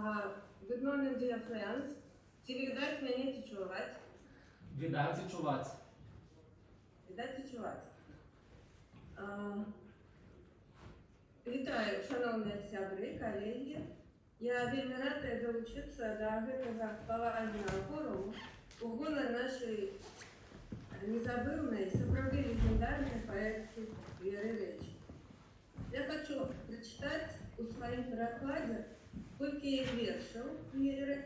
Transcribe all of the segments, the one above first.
Good morning, dear friends. Чи видать мене чи чувать? Видать и чувать. Видать і чувать. Вітаю, шановні сябри, колеги. Я вельми рада долучитися до гэтага паважнага форуму у гонар нашай незабыўнай, сапраўды легендарнай паэткі Веры Рэчы. Я хочу прочитать у своим перакладзе колькі вершаў Веры.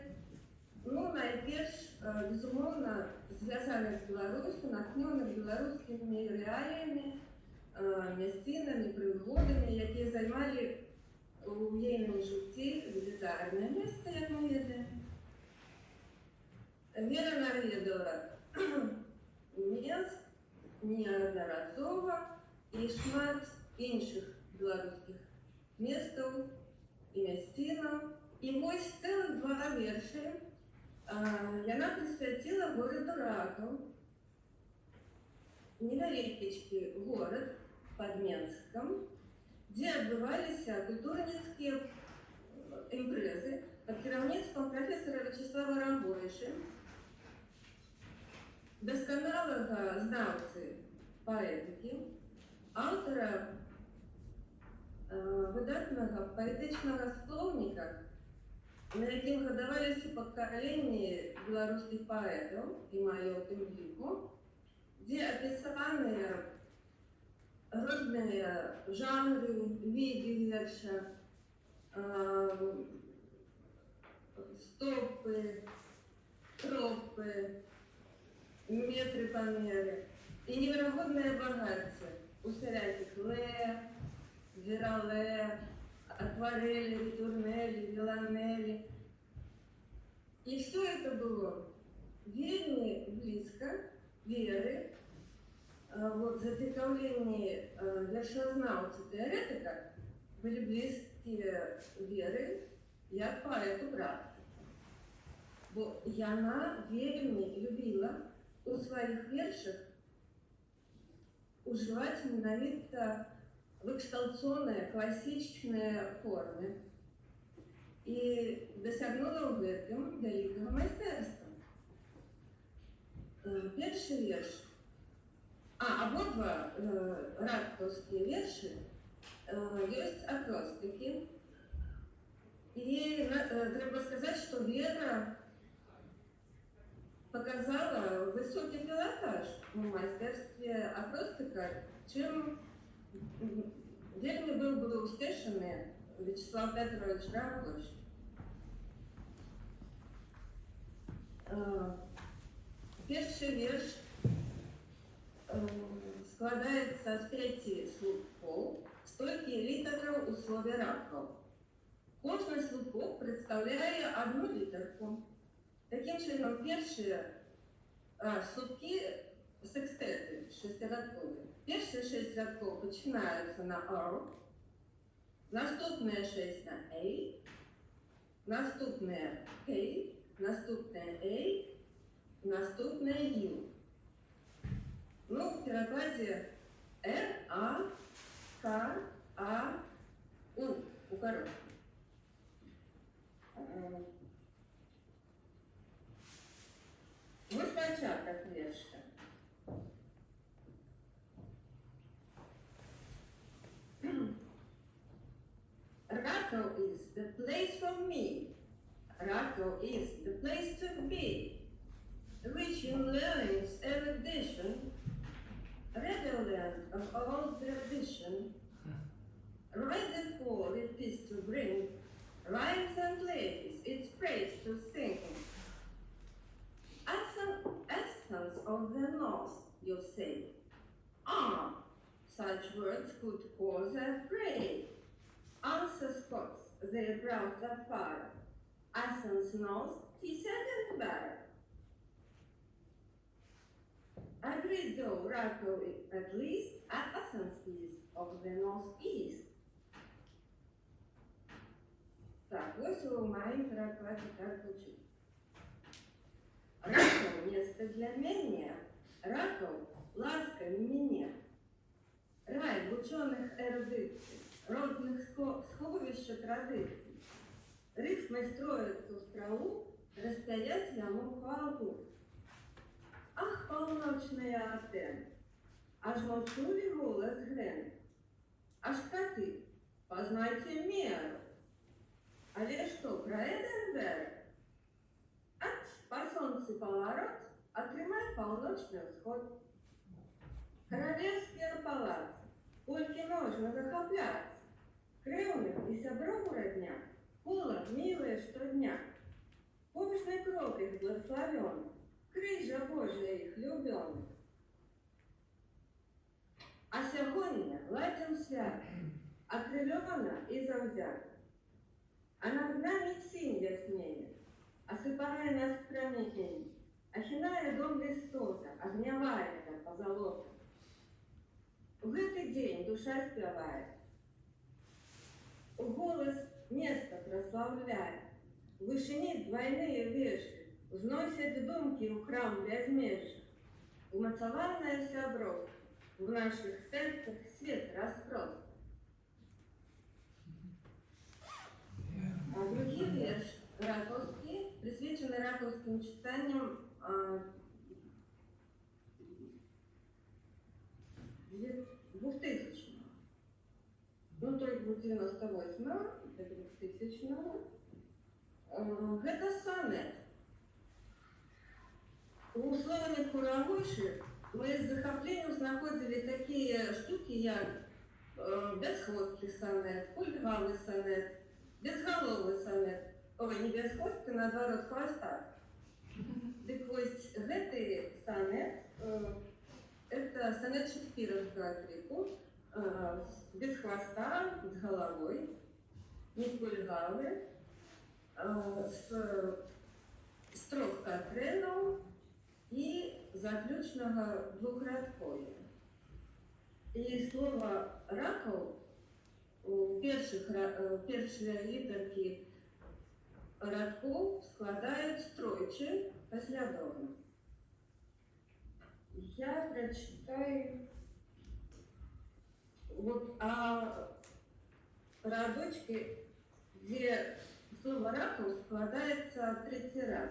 Ну, найперш, безумоўна, звязаных з Беларусю, натхнёных беларускімі рэаліямі, мясцінамі, прыгодамі, якія займалі у ейным жыцці велізарнае месца, як мы ведаем. Вера наведала мест неаднаразова і шмат іншых беларускіх месцаў і мясцінаў. І вось цэлых два вершы яна прысвяціла гораду Ракаў. Невялічкі горад пад Менскам, дзе адбываліся культурніцкія імпрэзы пад кіраўніцтвам прафесара Вячеслава Рамбойшы, дасканалага знаўцы паэтыкі, аўтара выдатнага паэтычнага слоўніка, на якім гадаваліся пакаленні беларускіх паэтаў і мае ў тым ліку, дзе апісаныя розныя жанры, віды верша, стопы, тропы, метры памеры і неверагоднае багацце усялякіх лэ, вералэ, акварели, ретурнели, виланели. И все это было вельми близко Веры, вот зацікаўленні вершазнаўцы тэарэтыка были близкие Веры як паэту практыкі. Бо яна вельмі любіла у своих вершах уживать менавіта выкшталцоныя класічныя формы і дасягнула ў гэтым вялікага майстэрства. Першы верш, абодва ракаўскія вершы ёсць акростыкі. І трэба сказаць, што Вера показала высокі пілатаж у майстэрстве акростыка, чым вельмі был успешны Вячеслав Петрович Рамбойш. Першы верш складаецца з 5 слупкоў, столькі літараў у слове ракаў. Кожны слупок прадстаўляе одну літарку. Такім чынам, першыя слупкі секстэты шестирядковыя. Першыя 6 рядкоў пачынаюцца на «р», наступныя 6 на «а», наступныя «к», наступныя «а», наступныя «ю». Ну, в перакладзе «р», «а», «к», «а», «у» у кароткім. Вось пачатак верша. Rakow is the place for me. Rakow is the place to be. Rich in learning's erudition, redolent of old tradition, ready for it is to bring rhymes and plays its praise to sing. Essence of the North, you say. Such words could cause a fray. Answer Scots, their brows afar. Athens North, he said and bare. Agreed though, Rakow at least, Athens is of the northeast. Так, ось у моїм перекладі так звучить. Раков – место для меня, Раков – ласка мне. Рай ученых эрудиций, родных сховища традицій, рифм мы строицу страву, расстоять яму хвалбу. Ах, полночная Атен, аж молчули голос Грен. Аж коты, познайте меру. Але что, про Эденберг? Ать, по солнцу поворот, отрымай полночный всход. Королевский палац, кольки можно захопляться. Крылных и сябров родня, пола милые штодня. Помощный кров их благословен, крижа Божия их любен. А сягоння ладим свят, окрылёна и завзята. А над нами синь яснее, осыпая нас прометень, охиная дом листота, огневая это позолота. В этот день душа спевает, голос место прославляет, в вышине двойные веши, взносят думки в храм безмежный. Умацованная сябров, в наших сердцах свет распрост. А другий вірш раковський, присвячений раковським читанням 2000-го. Ну, той був 98-го, до 2000-го. Гэта сонет. У словнику Рагоши мы с захоплением знаходили такие штуки, как безхвостный сонет, кульгавый сонет, безголовый сонет. Ой, не безхвостый, наоборот, хвоста. Так вот, гэты сонет, это сонет шекспировского типа, без хвоста, с головой, не кульгавый, с трох катренов и заключного двухрадкоя. И слово «раков» у першие літаркі радков складают стройче послідовно. Я прочитаю вот радочки, где слово «раков» складается третий раз.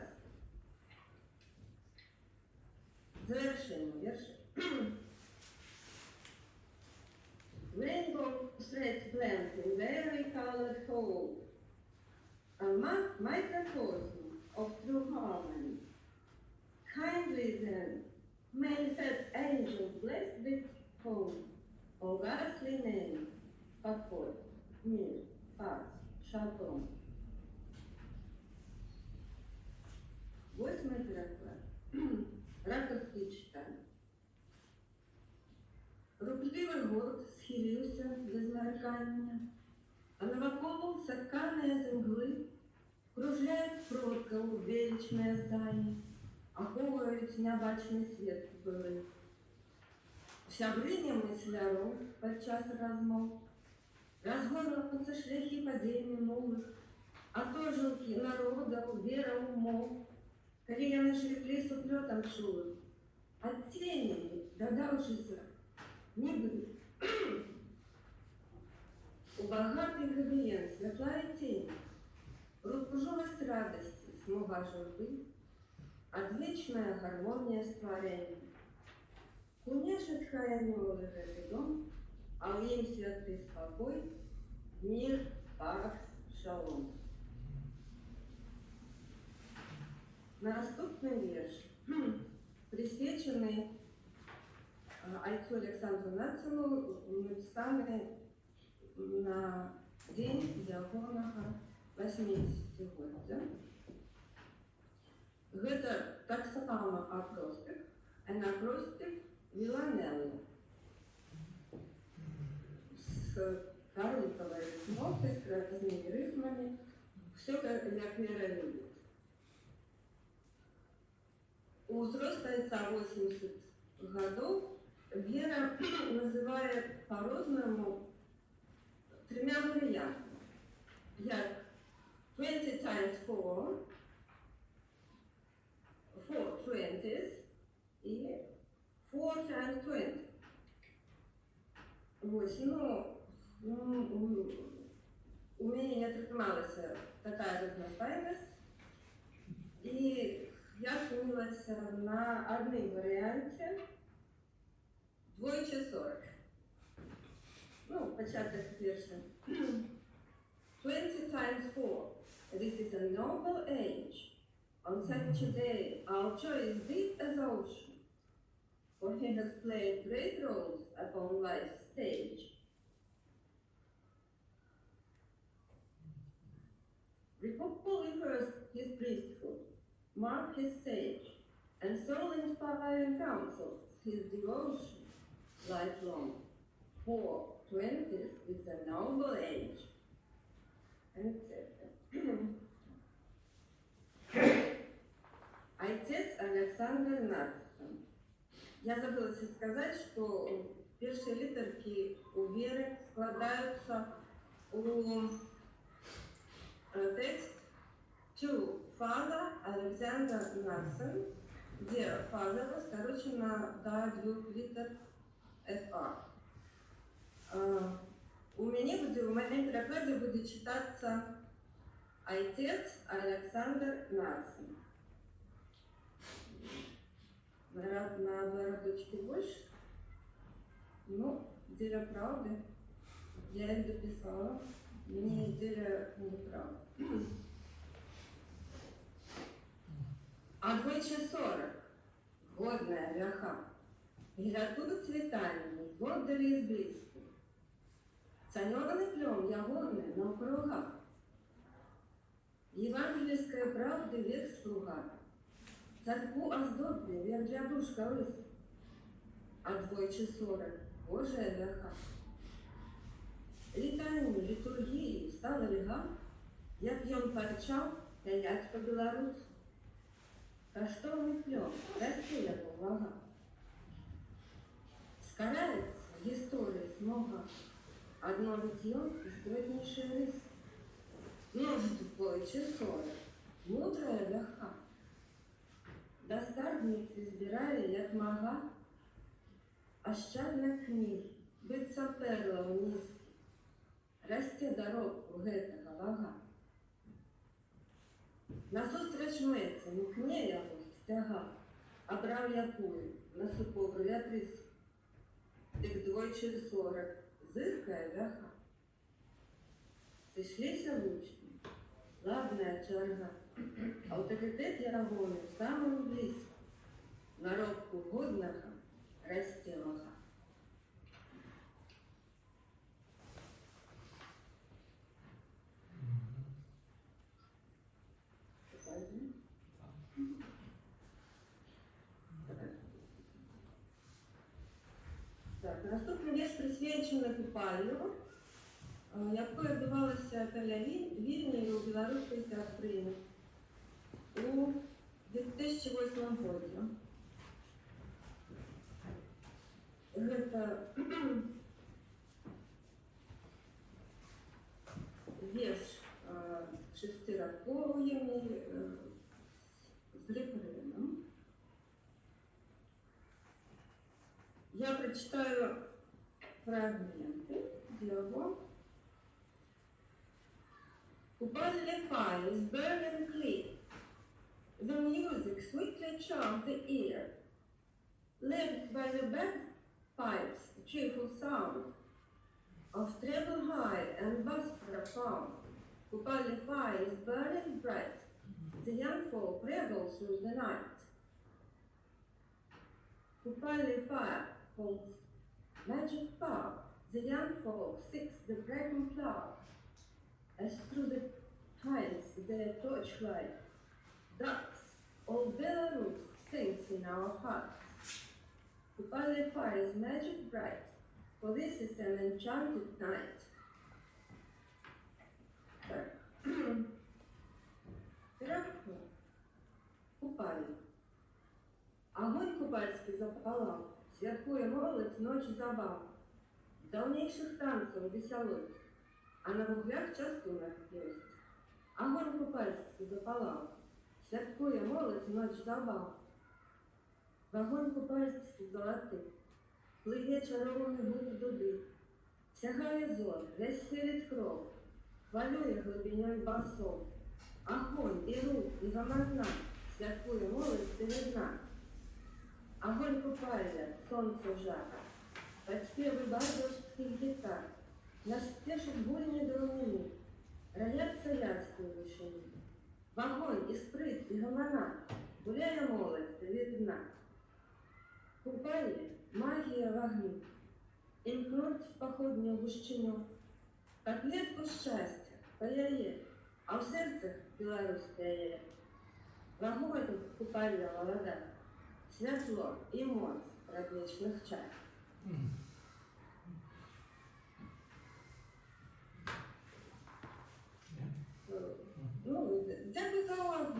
Завершение верша. Rainbow threads blend in vari-colored whole, a microcosm of true harmony. Kindly then, may that angel bless this home, O ghastly name, покой, мир, пaz, шалом. Восьмий переклад. Раковські читання. Рухливий город схилився без нарекання, а навоколу сакканые земли кружляють продков величное здание, аховывают нябачный свет былы. Сябрыня мысляров подчас размов, разгонуться шляхи падения новых, отожилки народов, вера умов, коли яны шлекли суплетом чулых, от тени, додавшися, нібы у богатый габиен светлая тень, рукожовость радости, смуга журбы, отвечная гармония створения. Унешет хранёвый этот дом, а в нем святый спокой, мир, пакс, шалом. Наступний вірш, присвячений Айцу Олександру Нацину, написаний на день ягоного 80-годдя. Гэта таксама акростик, акростик Віланеллы с карликовой рифмовкой, с разными рифмами, все как Вера любит. У взрослой отца 80 годов Вера называет по-разному тремя вариантами. Як 20 times 4, 4 20s и 4 times 20. Вот, у мяне не атрымалася такая разнастайнасць, і я спынілася на адным варыянце 2:40. Ну, пачатак першы. 20 times 4. This is a noble age. On such a day, our joy is deep as ocean, for he has played great roles upon life's stage. Recall first his priesthood, mark his sage, and soul-inspiring counsels, his devotion, lifelong. For 20s is a noble age. Отец Александр Надсон. Я забыла сказать, что первые литерки у Веры складываются у текст to Father Alexander Nadson, где Father скорочено до 2 литер FR. У моем перекладе будет читаться отец Александр Надсон. На 2 радочки больше. Ну, деля правды. Я их дописала. Мне деля неправда. А 2:40. Годная вяха. Гиратуду цветами, отдали из близких. Санёваны плём, ягодны, на округах. Евангельская правда век слуга. Церкву оздобли, век для душ колыс. А 2:40. Божия вяха. Літанню, літургії стала ліга, як ён пачаў пянять по-беларусу. Каштоўны плём, расце яго вага. Скараецца гісторыя смога. Одно вытье и стройнейший рис. Множество 2:40. Мудрая вяха. До скарбницы збирали, як мага. Ощадна кніг, быцца перла вниз. Расце дарогу гэтага вага. Насустрач мэце, мукне яго сцяга. Абраў якую, на супову вятрысу. Дык 2:40. Зыркая вяха. Сышліся лучні. Ладная чарга. Аўтарытэт ягоны самым блізка. Наробку годнага расце вага. Так, наступны верш прысвечаны Купаллю, якое адбывалася каля Вільні і ў беларускай сястрыні у 2008 годзе. Гэта верш шестирадковый с рефреном. Я прочитаю фрагменты его. Купальный fire is burning clear. The music sweetly charms the ear. Led by the bagpipes' cheerful sound of treble high and bass profound. Kupali fire is burning bright. The young folk revel through the night. Kupali fire holds magic power. The young folk seeks the breaking cloud. As through the heights their torchlight darts, all Belarus sings in our hearts. Kupali fire is magic bright, for this is an enchanted night. Пирогу. Купали. Огонь купальский запалал, святкуя молодь, ночь забав. Давнейших танцев веселой, а на вуглях частунок есть. Огонь купальский запалал, святкуя молодь, ночь забав. В огонь купальский золотый, плыве чаровный гуд дуды, сягая зор, весь силит кров. хвалює глибиною басов. Огонь і рук, і гаманна, святкує молодь і видна. Огонь купальня, сонце жара, подспевы бардовских гитар, нас тешат буйні долини, роняться яскі в вишині. В огонь і сприт, і гамана, гуляє молодь і видна. Купальня – магія вогню, імкнуть в походню гущину, котлетку щастя, паяє, а в серцях білоруське є. Вогонь купальня молода, світло і моц радничних чар. Ну, дякую за увагу.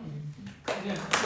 Дякую.